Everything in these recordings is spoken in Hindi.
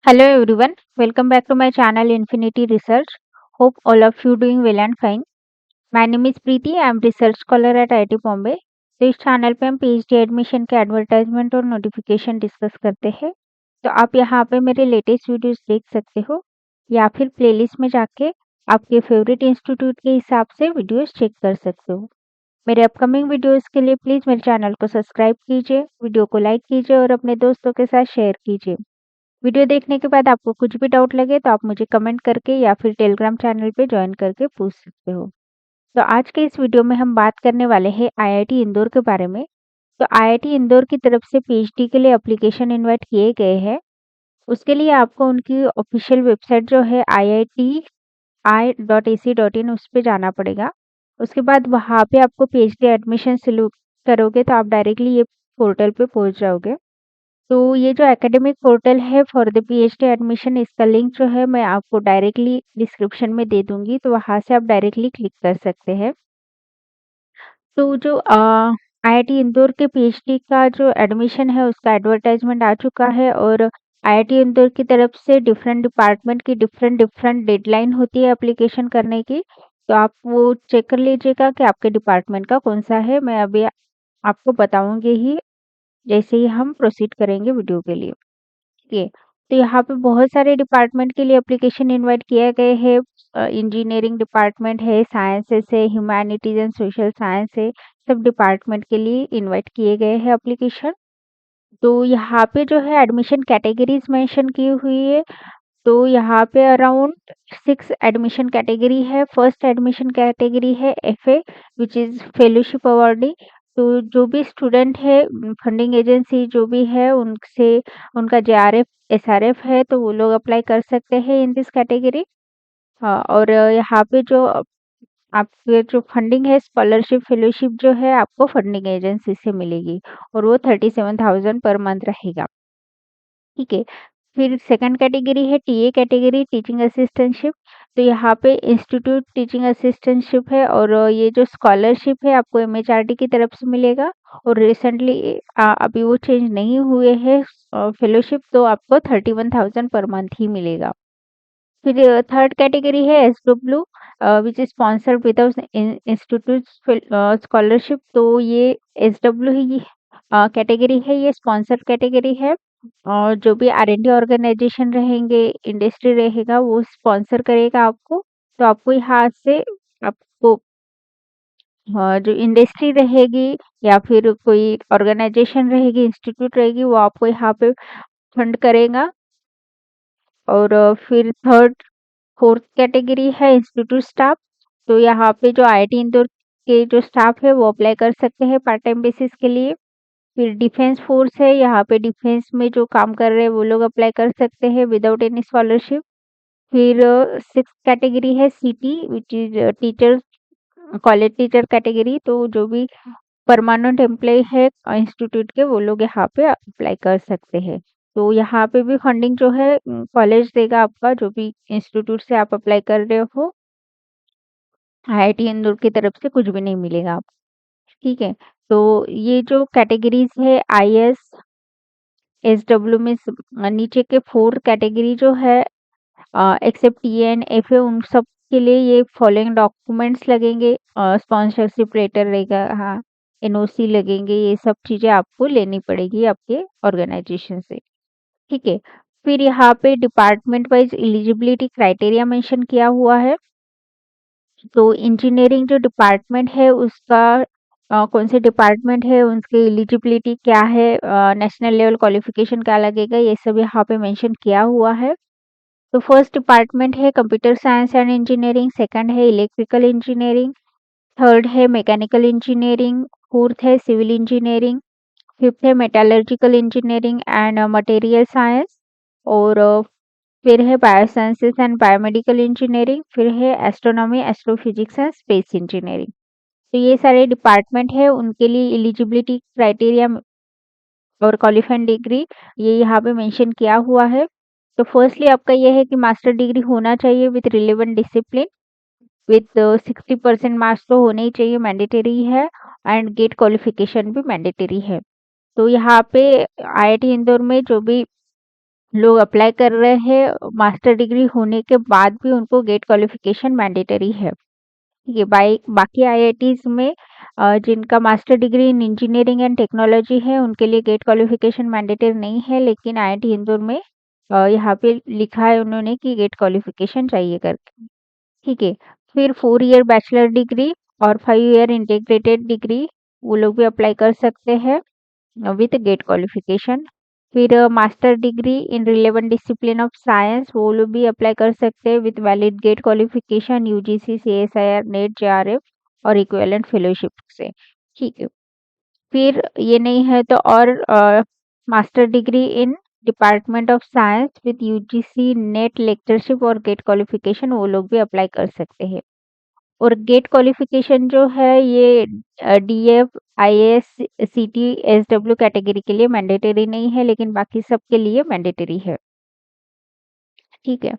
Hello everyone, welcome back to my channel Infinity Research. Hope all of you doing well and fine. My name is Preeti, I am research scholar at IIT Bombay. तो इस चैनल पे हम पीएचडी एडमिशन के एडवर्टाइजमेंट और नोटिफिकेशन डिस्कस करते हैं। तो आप यहाँ पे मेरे लेटेस्ट वीडियोस देख सकते हो या फिर प्लेलिस्ट में जाके आपके फेवरेट इंस्टीट्यूट के हिसाब से वीडियोस चेक कर सकते हो। मेरे अपकमिंग वीडियोस के लिए प्लीज़ मेरे चैनल को सब्सक्राइब कीजिए, वीडियो को लाइक कीजिए और अपने दोस्तों के साथ शेयर कीजिए। वीडियो देखने के बाद आपको कुछ भी डाउट लगे तो आप मुझे कमेंट करके या फिर टेलीग्राम चैनल पे ज्वाइन करके पूछ सकते हो। तो आज के इस वीडियो में हम बात करने वाले हैं आईआईटी इंदौर के बारे में। तो आईआईटी इंदौर की तरफ से पीएचडी के लिए एप्लीकेशन इनवाइट किए गए हैं। उसके लिए आपको उनकी ऑफिशियल वेबसाइट जो है iiti.ac.in उस पे जाना पड़ेगा। उसके बाद वहाँ पे आपको पीएचडी एडमिशन सिलेक्ट करोगे तो आप डायरेक्टली ये पोर्टल पे पहुँच जाओगे। तो ये जो एकेडमिक पोर्टल है फॉर द पीएचडी एडमिशन, इसका लिंक जो है मैं आपको डायरेक्टली डिस्क्रिप्शन में दे दूंगी, तो वहां से आप डायरेक्टली क्लिक कर सकते हैं। तो जो आईआईटी इंदौर के पीएचडी का जो एडमिशन है उसका एडवर्टाइजमेंट आ चुका है और आईआईटी इंदौर की तरफ से डिफरेंट डिपार्टमेंट की डिफरेंट डिफरेंट डेडलाइन होती है एप्लीकेशन करने की। तो आप वो चेक कर लीजिएगा कि आपके डिपार्टमेंट का कौन सा है। मैं अभी आपको बताऊंगी ही जैसे ही हम प्रोसीड करेंगे वीडियो के लिए। ओके, तो यहाँ पे बहुत सारे डिपार्टमेंट के लिए एप्लीकेशन इनवाइट किए गए हैं। इंजीनियरिंग डिपार्टमेंट है, साइंसेस है, ह्यूमैनिटीज एंड सोशल साइंस है, सब डिपार्टमेंट के लिए इनवाइट किए गए हैं एप्लीकेशन। तो यहाँ पे जो है एडमिशन कैटेगरीज मेंशन की हुई है। तो यहाँ पे अराउंड 6 एडमिशन कैटेगरी है। फर्स्ट एडमिशन कैटेगरी है FA which is fellowship awardee. तो जो भी स्टूडेंट है, फंडिंग एजेंसी जो भी है उनसे उनका जेआरएफ एसआरएफ है तो वो लोग अप्लाई कर सकते हैं इन दिस कैटेगरी। हाँ, और यहाँ पे जो आपके जो फंडिंग है, स्कॉलरशिप फेलोशिप जो है आपको फंडिंग एजेंसी से मिलेगी और वो 37,000 पर मंथ रहेगा। ठीक है, फिर सेकंड कैटेगरी है टीए कैटेगरी, टीचिंग असिस्टेंटशिप। तो यहाँ पे इंस्टीट्यूट टीचिंग असिस्टेंटशिप है और ये जो स्कॉलरशिप है आपको एमएचआरडी की तरफ से मिलेगा और रिसेंटली अभी वो चेंज नहीं हुए हैं फेलोशिप, तो आपको 31,000 पर मंथ ही मिलेगा। फिर थर्ड कैटेगरी है SW which is sponsored without institute scholarship. तो ये एसडब्ल्यू ही कैटेगरी है, ये स्पॉन्सर्ड कैटेगरी है और जो भी आर&डी ऑर्गेनाइजेशन रहेंगे, इंडस्ट्री रहेगा वो स्पॉन्सर करेगा आपको। तो आपको यहाँ से आपको जो इंडस्ट्री रहेगी या फिर कोई ऑर्गेनाइजेशन रहेगी, इंस्टीट्यूट रहेगी, वो आपको यहाँ पे फंड करेगा। और फिर थर्ड फोर्थ कैटेगरी है इंस्टीट्यूट स्टाफ। तो यहाँ पे जो आईआईटी इंदौर के जो स्टाफ है वो अप्लाई कर सकते हैं पार्ट टाइम बेसिस के लिए। फिर डिफेंस फोर्स है, यहाँ पे डिफेंस में जो काम कर रहे हैं वो लोग अप्लाई कर सकते हैं विदाउट एनी स्कॉलरशिप। फिर सिक्स कैटेगरी है सीटी which is teacher college teacher category. तो जो भी परमानेंट एम्प्लॉय है इंस्टीट्यूट के वो लोग यहाँ पे अप्लाई कर सकते हैं। तो यहाँ पे भी फंडिंग जो है कॉलेज देगा आपका, जो भी इंस्टीट्यूट से आप अप्लाई कर रहे हो। आईआईटी इंदौर की तरफ से कुछ भी नहीं मिलेगा आपको। ठीक है, तो ये जो कैटेगरीज है आईएएस एसडब्ल्यू में नीचे के फोर कैटेगरी जो है एक्सेप्ट टीएन एफए उन सब के लिए ये फॉलोइंग डॉक्यूमेंट्स लगेंगे। स्पॉन्सरशिप लेटर रहेगा, हाँ, एनओसी लगेंगे, ये सब चीजें आपको लेनी पड़ेगी आपके ऑर्गेनाइजेशन से। ठीक है, फिर यहाँ पे department wise eligibility criteria mention किया हुआ है। तो इंजीनियरिंग जो डिपार्टमेंट है उसका कौन से डिपार्टमेंट है उनकी एलिजिबिलिटी क्या है, नेशनल लेवल क्वालिफिकेशन क्या लगेगा, ये सब यहाँ पे मेंशन किया हुआ है। तो फर्स्ट डिपार्टमेंट है computer science and engineering, second है इलेक्ट्रिकल इंजीनियरिंग, थर्ड है मैकेनिकल इंजीनियरिंग, फोर्थ है सिविल इंजीनियरिंग, फिफ्थ है metallurgical engineering and material science, और फिर है बायोसाइंसेस एंड बायोमेडिकल इंजीनियरिंग, फिर है astronomy astrophysics and space engineering. तो ये सारे डिपार्टमेंट है, उनके लिए एलिजिबिलिटी क्राइटेरिया और क्वालिफाइंग डिग्री ये यहाँ पे मेंशन किया हुआ है। तो फर्स्टली आपका ये है कि मास्टर डिग्री होना चाहिए with relevant discipline with 60% marks तो होने ही चाहिए, मैंडेटरी है, एंड गेट क्वालिफिकेशन भी मैंडेटरी है। तो यहाँ पे आईआईटी इंदौर में जो भी लोग अप्लाई कर रहे हैं मास्टर डिग्री होने के बाद भी उनको गेट क्वालिफिकेशन मैंडेटरी है। ये बाकी आईआईटीज में जिनका master degree in engineering and technology है उनके लिए गेट क्वालिफिकेशन मैंडेटरी नहीं है, लेकिन आईआईटी इंदौर में यहाँ पे लिखा है उन्होंने कि गेट क्वालिफिकेशन चाहिए करके। ठीक है। फिर 4 ईयर बैचलर डिग्री और 5 ईयर इंटीग्रेटेड डिग्री वो लोग भी अप्लाई कर सकते हैं विथ गेट क्वालिफिकेशन। फिर master degree in relevant discipline of science वो लोग भी अप्लाई कर सकते हैं with valid GATE qualification UGC CSIR NET JRF और इक्विवेलेंट फेलोशिप से। ठीक है। फिर ये नहीं है तो और master degree in department of science with UGC NET lectureship और गेट क्वालिफिकेशन वो लोग भी अप्लाई कर सकते हैं। और गेट क्वालिफिकेशन जो है ये डीएफ आईएएस सीटी एसडब्ल्यू कैटेगरी के लिए मैंडेटरी नहीं है, लेकिन बाकी सब के लिए मैंडेटरी है। ठीक है।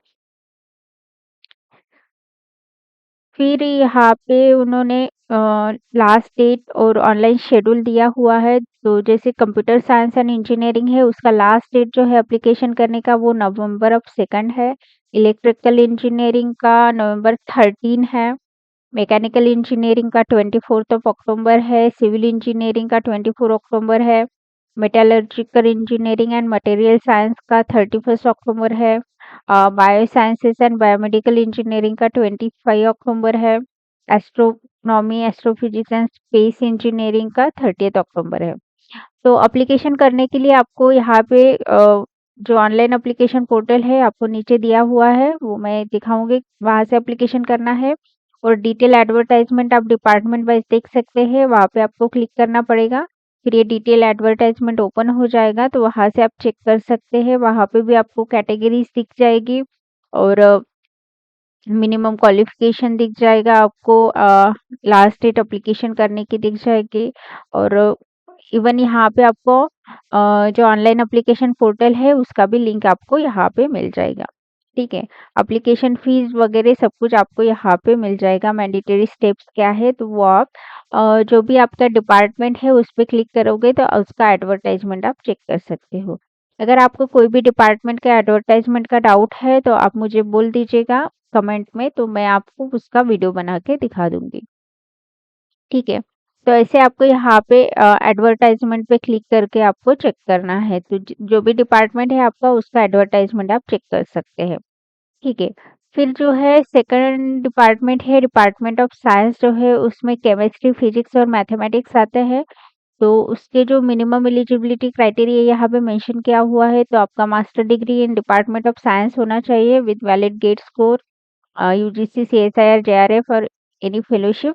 फिर यहाँ पे उन्होंने लास्ट डेट और ऑनलाइन शेड्यूल दिया हुआ है। तो जैसे कंप्यूटर साइंस एंड इंजीनियरिंग है उसका लास्ट डेट जो है एप्लीकेशन करने का वो नवंबर ऑफ 2 है। इलेक्ट्रिकल इंजीनियरिंग का नवंबर 13 है। मैकेनिकल इंजीनियरिंग का 24 ऑफ अक्टूबर है। सिविल इंजीनियरिंग का 24 अक्टूबर है। Metallurgical engineering and material science का 31 अक्टूबर है। Bio sciences and biomedical engineering का 25 अक्टूबर है। Astronomy astrophysics and space engineering का 30 अक्टूबर है। तो एप्लीकेशन करने के लिए आपको यहाँ पे जो ऑनलाइन एप्लीकेशन पोर्टल है आपको नीचे दिया हुआ है वो मैं दिखाऊंगी, वहां से एप्लीकेशन करना है। और डिटेल एडवर्टाइजमेंट आप डिपार्टमेंट वाइज देख सकते हैं, वहां पे आपको क्लिक करना पड़ेगा। फिर ये डिटेल एडवर्टाइजमेंट ओपन हो जाएगा तो वहां से आप चेक कर सकते हैं। वहां पे भी आपको कैटेगरीज दिख जाएगी और मिनिमम क्वालिफिकेशन दिख जाएगा आपको, लास्ट डेट एप्लीकेशन करने की दिख जाएगी। और इवन यहाँ पे आपको जो ऑनलाइन एप्लीकेशन पोर्टल है उसका भी लिंक आपको यहाँ पे मिल जाएगा। ठीक है। एप्लीकेशन फीस वगैरह सब कुछ आपको यहाँ पे मिल जाएगा। मैंडेटरी स्टेप्स क्या है तो वो आप जो भी आपका डिपार्टमेंट है उस पर क्लिक करोगे तो उसका एडवर्टाइजमेंट आप चेक कर सकते हो। अगर आपको कोई भी डिपार्टमेंट का एडवर्टाइजमेंट का डाउट है तो आप मुझे बोल दीजिएगा कमेंट में, तो मैं आपको उसका वीडियो बना के दिखा दूंगी। ठीक है। तो ऐसे आपको यहाँ पे एडवर्टाइजमेंट पे क्लिक करके आपको चेक करना है। तो जो भी डिपार्टमेंट है आपका उसका एडवर्टाइजमेंट आप चेक कर सकते हैं। ठीक है। फिर जो है सेकंड डिपार्टमेंट है डिपार्टमेंट ऑफ साइंस जो है उसमें केमिस्ट्री फिजिक्स और मैथमेटिक्स आते हैं। तो उसके जो मिनिमम एलिजिबिलिटी क्राइटेरिया यहाँ पे मेंशन किया हुआ है, तो आपका master degree in department of science होना चाहिए with valid GATE score UGC CSIR JRF और एनी फेलोशिप।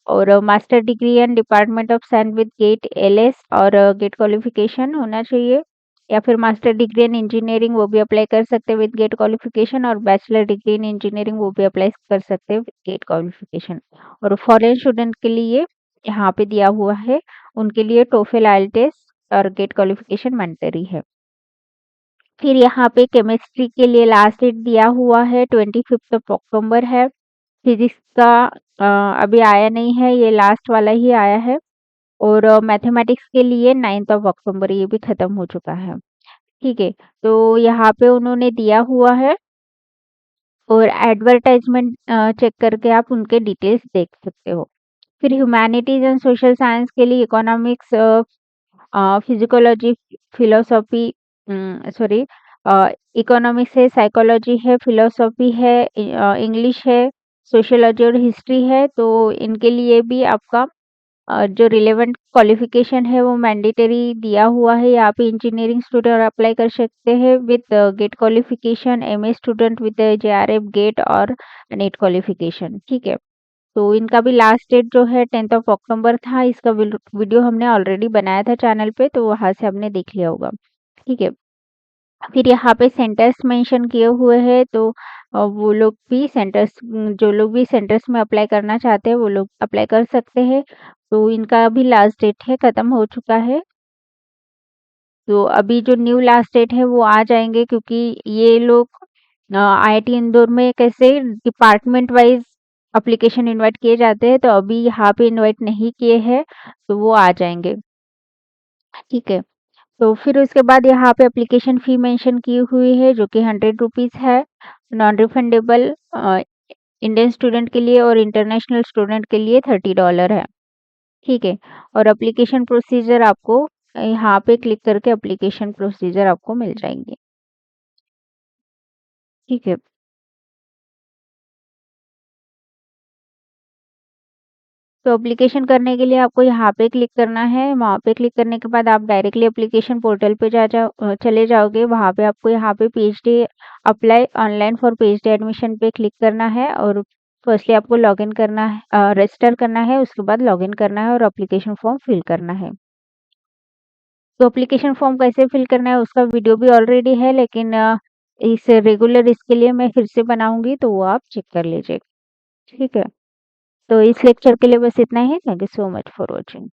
और master degree and department of science with GATE LS और गेट क्वालिफिकेशन होना चाहिए। या फिर मास्टर डिग्री इन इंजीनियरिंग वो भी अप्लाई कर सकते हैं विद गेट क्वालिफिकेशन, और बैचलर डिग्री इन इंजीनियरिंग वो भी अप्लाई कर सकते हैं विद गेट क्वालिफिकेशन। और फॉरेन स्टूडेंट के लिए यहाँ पे दिया हुआ है, उनके लिए टोफेल आइएलटीएस और गेट क्वालिफिकेशन मैंडेटरी है। फिर यहाँ पे केमिस्ट्री के लिए लास्ट डेट दिया हुआ है 25 ऑफ अक्टूबर है। फिजिक्स का अभी आया नहीं है, ये लास्ट वाला ही आया है। और मैथमेटिक्स के लिए 9 ऑफ अक्टूबर, ये भी खत्म हो चुका है। ठीक है। तो यहाँ पे उन्होंने दिया हुआ है और एडवर्टाइजमेंट चेक करके आप उनके डिटेल्स देख सकते हो। फिर ह्यूमैनिटीज एंड सोशल साइंस के लिए इकोनॉमिक्स, फिजिकोलॉजी, फिलोसॉफी, सॉरी, इकोनॉमिक्स है, साइकोलॉजी है, फिलोसॉफी है, इंग्लिश है, सोशियोलॉजी और हिस्ट्री है। तो इनके लिए भी आपका जो रिलेवेंट क्वालिफिकेशन है वो मैंडेटरी दिया हुआ है। यहाँ पे इंजीनियरिंग स्टूडेंट अप्लाई कर सकते हैं with GATE qualification, MA student with JRF GATE और नेट क्वालिफिकेशन। ठीक है। तो इनका भी लास्ट डेट जो है 10 ऑफ अक्टूबर था। इसका वीडियो हमने ऑलरेडी बनाया था चैनल पे, तो वहां से हमने देख लिया होगा। ठीक है। फिर यहाँ पे सेंटर्स मेंशन किए हुए हैं, तो वो लोग भी सेंटर्स, जो लोग भी सेंटर्स में अप्लाई करना चाहते हैं वो लोग अप्लाई कर सकते हैं। तो इनका भी लास्ट डेट है, खत्म हो चुका है। तो अभी जो न्यू लास्ट डेट है वो आ जाएंगे, क्योंकि ये लोग आईआईटी इंदौर में कैसे डिपार्टमेंट वाइज एप्लीकेशन इनवाइट किए जाते हैं, तो अभी यहाँ पे इनवाइट नहीं किए हैं, तो वो आ जाएंगे। ठीक है। तो फिर उसके बाद यहाँ पे एप्लीकेशन फ़ी मेंशन की हुई है जो कि ₹100 है, नॉन रिफंडेबल इंडियन स्टूडेंट के लिए और इंटरनेशनल स्टूडेंट के लिए $30 है, ठीक है? और एप्लीकेशन प्रोसीजर आपको यहाँ पे क्लिक करके एप्लीकेशन प्रोसीजर आपको मिल जाएँगे, ठीक है? तो एप्लीकेशन करने के लिए आपको यहाँ पे क्लिक करना है, वहाँ पे क्लिक करने के बाद आप डायरेक्टली एप्लीकेशन पोर्टल पे चले जाओगे, वहाँ पे आपको यहाँ पे PhD apply online for PhD admission पे क्लिक करना है और फर्स्टली आपको लॉगिन करना है रजिस्टर करना है, उसके बाद लॉगिन करना है और एप्लीकेशन फॉर्म फिल करना है। तो एप्लीकेशन फॉर्म कैसे फिल करना है उसका वीडियो भी ऑलरेडी है लेकिन इस रेगुलर इसके लिए मैं फिर से बनाऊँगी तो वो आप चेक कर लीजिएगा, ठीक है? तो इस लेक्चर के लिए बस इतना ही। Thank you so much for watching.